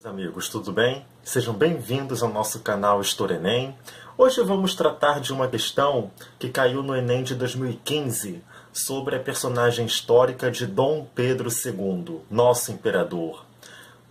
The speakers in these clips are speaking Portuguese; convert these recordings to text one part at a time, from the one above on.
Amigos, tudo bem? Sejam bem-vindos ao nosso canal História Enem. Hoje vamos tratar de uma questão que caiu no Enem de 2015 sobre a personagem histórica de Dom Pedro II, nosso imperador.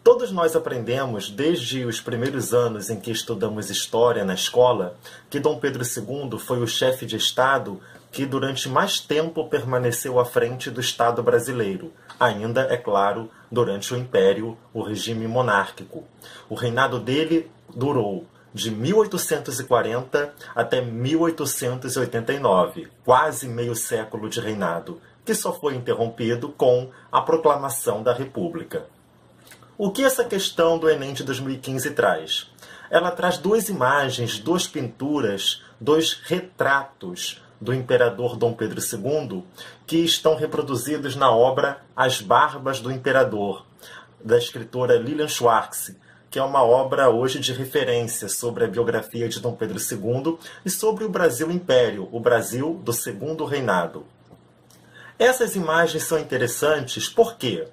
Todos nós aprendemos, desde os primeiros anos em que estudamos História na escola, que Dom Pedro II foi o chefe de Estado que durante mais tempo permaneceu à frente do Estado brasileiro, ainda, é claro, durante o Império, o regime monárquico. O reinado dele durou de 1840 até 1889, quase meio século de reinado, que só foi interrompido com a proclamação da República. O que essa questão do Enem de 2015 traz? Ela traz duas imagens, duas pinturas, dois retratos do imperador Dom Pedro II, que estão reproduzidos na obra As Barbas do Imperador, da escritora Lilian Schwartz, que é uma obra hoje de referência sobre a biografia de Dom Pedro II e sobre o Brasil Império, o Brasil do Segundo Reinado. Essas imagens são interessantes porque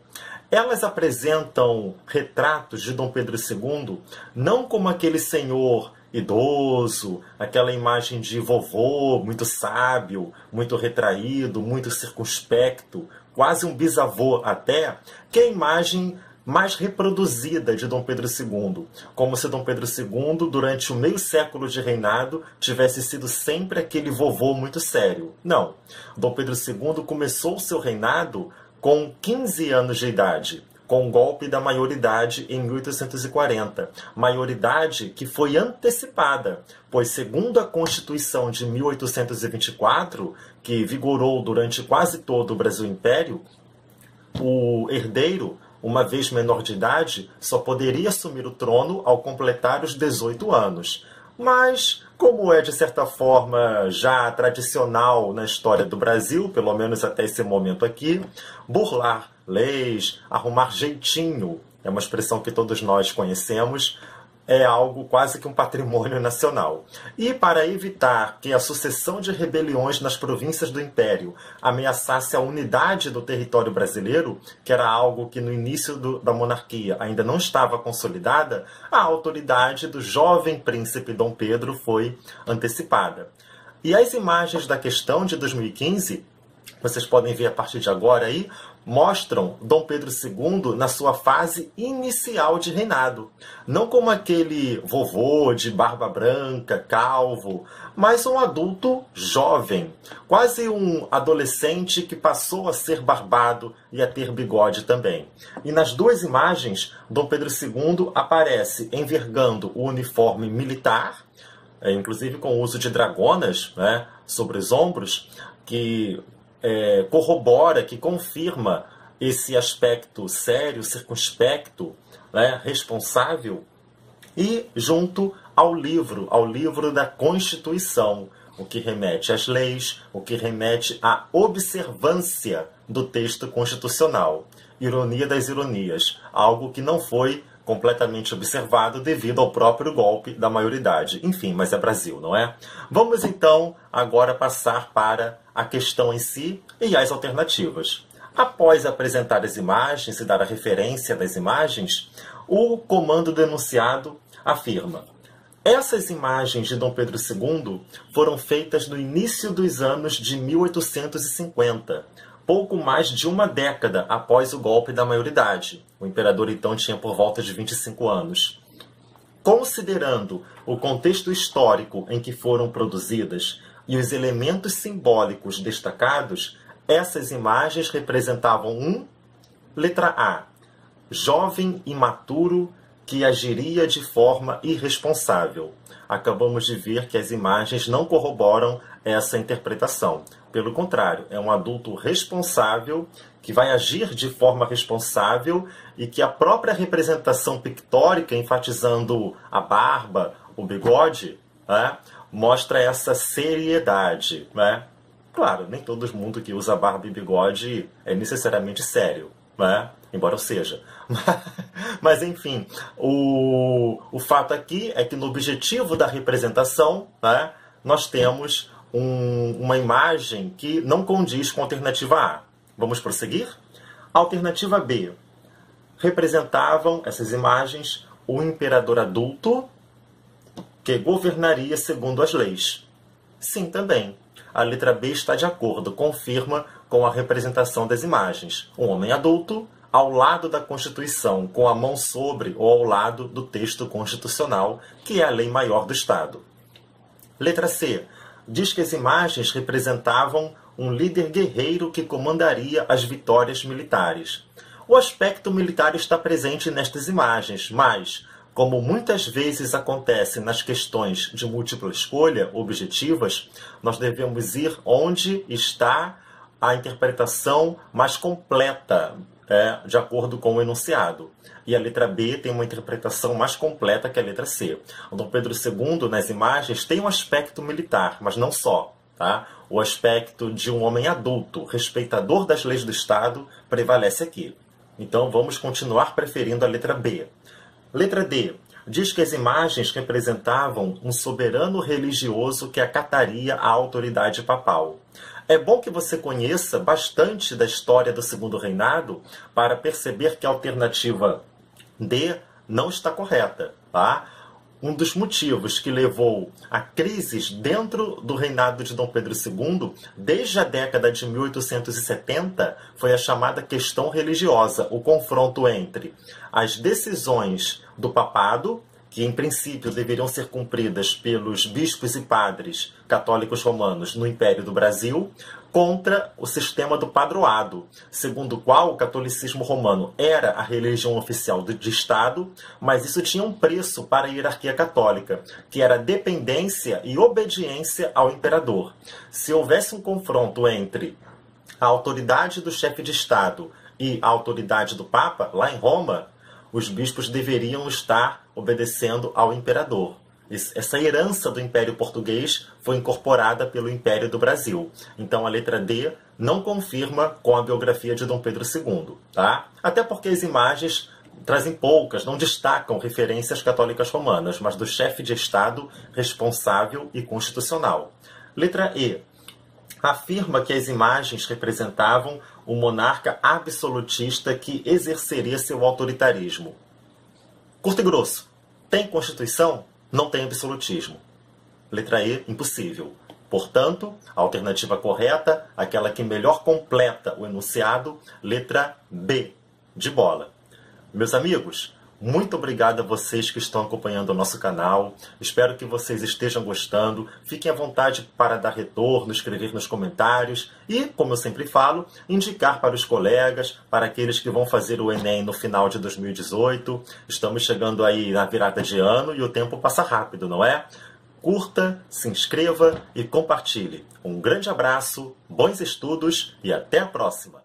elas apresentam retratos de Dom Pedro II não como aquele senhor idoso, aquela imagem de vovô muito sábio, muito retraído, muito circunspecto, quase um bisavô até, que é a imagem mais reproduzida de Dom Pedro II, como se Dom Pedro II, durante o meio século de reinado, tivesse sido sempre aquele vovô muito sério. Não. Dom Pedro II começou seu reinado com 15 anos de idade, com o golpe da maioridade em 1840. Maioridade que foi antecipada, pois segundo a Constituição de 1824, que vigorou durante quase todo o Brasil Império, o herdeiro, uma vez menor de idade, só poderia assumir o trono ao completar os 18 anos. Mas, como é de certa forma já tradicional na história do Brasil, pelo menos até esse momento aqui, burlar leis, arrumar jeitinho, é uma expressão que todos nós conhecemos, é algo quase que um patrimônio nacional. E para evitar que a sucessão de rebeliões nas províncias do Império ameaçasse a unidade do território brasileiro, que era algo que no início da monarquia ainda não estava consolidada, a autoridade do jovem príncipe Dom Pedro foi antecipada. E as imagens da questão de 2015, vocês podem ver a partir de agora aí, mostram Dom Pedro II na sua fase inicial de reinado. Não como aquele vovô de barba branca, calvo, mas um adulto jovem, quase um adolescente que passou a ser barbado e a ter bigode também. E nas duas imagens, Dom Pedro II aparece envergando o uniforme militar, inclusive com o uso de dragonas, né, sobre os ombros, que corrobora, que confirma esse aspecto sério, circunspecto, né, responsável, e junto ao livro da Constituição, o que remete às leis, o que remete à observância do texto constitucional. Ironia das ironias, algo que não foi completamente observado devido ao próprio golpe da maioridade. Enfim, mas é Brasil, não é? Vamos então agora passar para a questão em si e as alternativas. Após apresentar as imagens e dar a referência das imagens, o comando denunciado afirma: essas imagens de Dom Pedro II foram feitas no início dos anos de 1850, pouco mais de uma década após o golpe da maioridade. O imperador então tinha por volta de 25 anos. Considerando o contexto histórico em que foram produzidas e os elementos simbólicos destacados, essas imagens representavam letra A, jovem imaturo que agiria de forma irresponsável. Acabamos de ver que as imagens não corroboram essa interpretação. Pelo contrário, é um adulto responsável que vai agir de forma responsável e que a própria representação pictórica, enfatizando a barba, o bigode, né, mostra essa seriedade, né? Claro, nem todo mundo que usa barba e bigode é necessariamente sério, né? Embora eu seja. Mas, enfim, o fato aqui é que no objetivo da representação, né, nós temos uma imagem que não condiz com a alternativa A. Vamos prosseguir? A alternativa B. Representavam essas imagens o imperador adulto que governaria segundo as leis. Sim, também. A letra B está de acordo, confirma com a representação das imagens. Um homem adulto ao lado da Constituição, com a mão sobre ou ao lado do texto constitucional, que é a lei maior do Estado. Letra C. Diz que as imagens representavam um líder guerreiro que comandaria as vitórias militares. O aspecto militar está presente nestas imagens, mas, como muitas vezes acontece nas questões de múltipla escolha objetivas, nós devemos ir onde está a interpretação mais completa, de acordo com o enunciado. E a letra B tem uma interpretação mais completa que a letra C. O Dom Pedro II, nas imagens, tem um aspecto militar, mas não só. Tá? O aspecto de um homem adulto, respeitador das leis do Estado, prevalece aqui. Então vamos continuar preferindo a letra B. Letra D. Diz que as imagens representavam um soberano religioso que acataria a autoridade papal. É bom que você conheça bastante da história do Segundo Reinado para perceber que a alternativa D não está correta. Tá? Um dos motivos que levou a crises dentro do reinado de Dom Pedro II, desde a década de 1870, foi a chamada questão religiosa, o confronto entre as decisões do papado, que em princípio deveriam ser cumpridas pelos bispos e padres católicos romanos no Império do Brasil, contra o sistema do padroado, segundo o qual o catolicismo romano era a religião oficial de Estado, mas isso tinha um preço para a hierarquia católica, que era dependência e obediência ao imperador. Se houvesse um confronto entre a autoridade do chefe de Estado e a autoridade do Papa, lá em Roma, os bispos deveriam estar obedecendo ao imperador. Essa herança do Império Português foi incorporada pelo Império do Brasil. Então a letra D não confirma com a biografia de Dom Pedro II. Tá? Até porque as imagens trazem poucas, não destacam referências católicas romanas, mas do chefe de Estado responsável e constitucional. Letra E. Afirma que as imagens representavam o monarca absolutista que exerceria seu autoritarismo. Curto e grosso. Tem Constituição? Não tem absolutismo. Letra E, impossível. Portanto, a alternativa correta, aquela que melhor completa o enunciado, letra B, de bola. Meus amigos, muito obrigado a vocês que estão acompanhando o nosso canal. Espero que vocês estejam gostando. Fiquem à vontade para dar retorno, escrever nos comentários e, como eu sempre falo, indicar para os colegas, para aqueles que vão fazer o Enem no final de 2018. Estamos chegando aí na virada de ano e o tempo passa rápido, não é? Curta, se inscreva e compartilhe. Um grande abraço, bons estudos e até a próxima!